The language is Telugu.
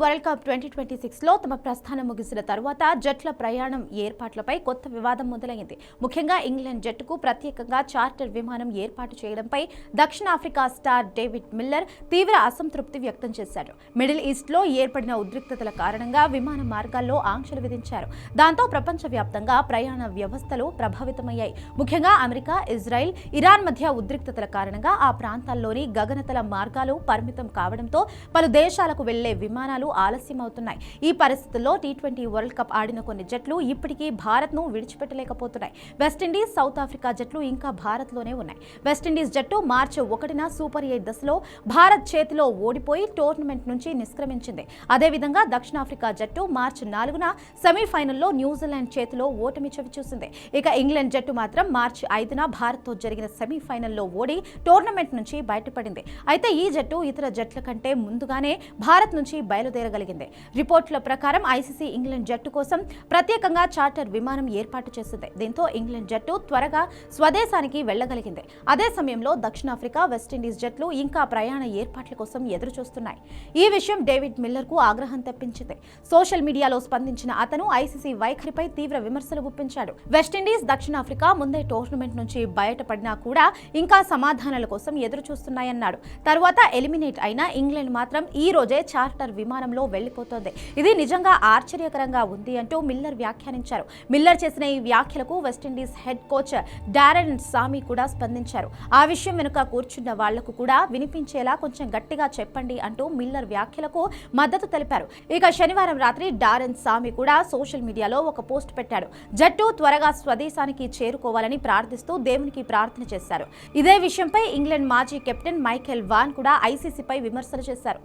వరల్డ్ కప్ 2026లో తమ ప్రస్థానం ముగిసిన తరువాత జట్ల ప్రయాణం ఏర్పాట్లపై కొత్త వివాదం మొదలైంది. ముఖ్యంగా ఇంగ్లాండ్ జట్టుకు ప్రత్యేకంగా చార్టర్ విమానం ఏర్పాటు చేయడంపై దక్షిణాఫ్రికా స్టార్ డేవిడ్ మిల్లర్ తీవ్ర అసంతృప్తి వ్యక్తం చేశారు. మిడిల్ ఈస్ట్లో ఏర్పడిన ఉద్రిక్తతల కారణంగా విమాన మార్గాల్లో ఆంక్షలు విధించారు. దాంతో ప్రపంచవ్యాప్తంగా ప్రయాణ వ్యవస్థలు ప్రభావితమయ్యాయి. ముఖ్యంగా అమెరికా, ఇజ్రాయెల్, ఇరాన్ మధ్య ఉద్రిక్తతల కారణంగా ఆ ప్రాంతాల్లోని గగనతల మార్గాలు పరిమితం కావడంతో పలు దేశాలకు వెళ్లే విమానాలు ఆలస్యమవుతున్నాయి. ఈ పరిస్థితుల్లో టీ20 వరల్డ్ కప్ ఆడిన కొన్ని జట్లు ఇప్పటికీ భారత్ను విడిచిపెట్టలేకపోతున్నాయి. వెస్టిండీస్, సౌత్ ఆఫ్రికా జట్లు ఇంకా భారత్లోనే ఉన్నాయి. వెస్టిండీస్ జట్టు మార్చి 1న సూపర్ 8 దశలో భారత్ చేతిలో ఓడిపోయి టోర్నమెంట్ నుంచి నిష్క్రమించింది. అదేవిధంగా దక్షిణాఫ్రికా జట్టు మార్చి 4న సెమీఫైనల్లో న్యూజిలాండ్ చేతిలో ఓటమి చవిచూసింది. ఇక ఇంగ్లాండ్ జట్టు మాత్రం మార్చి 5న భారత్తో జరిగిన సెమీఫైనల్లో ఓడి టోర్నమెంట్ నుంచి బయటపడింది. అయితే ఈ జట్టు ఇతర జట్ల కంటే ముందుగానే భారత్ నుంచి బయలుదేరగలిగింది. రిపోర్టుల ప్రకారం ఐసీసీ ఇంగ్లాండ్ జట్టు కోసం ప్రత్యేకంగా చార్టర్ విమానం ఏర్పాటు చేసింది. దీంతో ఇంగ్లాండ్ జట్టు త్వరగా స్వదేశానికి వెళ్లగలిగింది. అదే సమయంలో దక్షిణాఫ్రికా, వెస్టిండీస్ జట్లు ఇంకా ప్రయాణ ఏర్పాట్ల కోసం ఎదురు చూస్తున్నాయి. ఈ విషయం డేవిడ్ మిల్లర్ కు ఆగ్రహం తెప్పించింది. సోషల్ మీడియాలో స్పందించిన అతను ఐసీసీ వైఖరిపై తీవ్ర విమర్శలు గుప్పించాడు. వెస్టిండీస్, దక్షిణాఫ్రికా ముందే టోర్నమెంట్ నుంచి బయటపడినా కూడా ఇంకా సమాధానాల కోసం ఎదురు చూస్తున్నాయన్నాడు. తర్వాత ఎలిమినేట్ అయిన ఇంగ్లాండ్ మాత్రం ఈ రోజే చార్టర్ విమానంలో వెళ్లిపోతోంది. ఇది నిజంగా ఆశ్చర్యకరంగా ఉంది అంటూ మిల్లర్ వ్యాఖ్యానించారు. మిల్లర్ చేసిన ఈ వ్యాఖ్యలకు వెస్టిండీస్ హెడ్ కోచ్ డారెన్ సామీ కూడా స్పందించారు. ఆ విషయం వెనుక కూర్చున్న వాళ్లకు కూడా వినిపించేలా కొంచెం గట్టిగా చెప్పండి అంటూ మిల్లర్ వ్యాఖ్యలకు మద్దతు తెలిపారు. ఇక శనివారం రాత్రి డారెన్ సామీ కూడా సోషల్ మీడియాలో ఒక పోస్ట్ పెట్టాడు. జట్టు త్వరగా స్వదేశానికి చేరుకోవాలని ప్రార్థిస్తూ దేవునికి ప్రార్థన చేశారు. ఇదే విషయంపై ఇంగ్లాండ్ మాజీ కెప్టెన్ మైఖేల్ వాన్ కూడా ఐసీసీపై విమర్శలు చేశారు.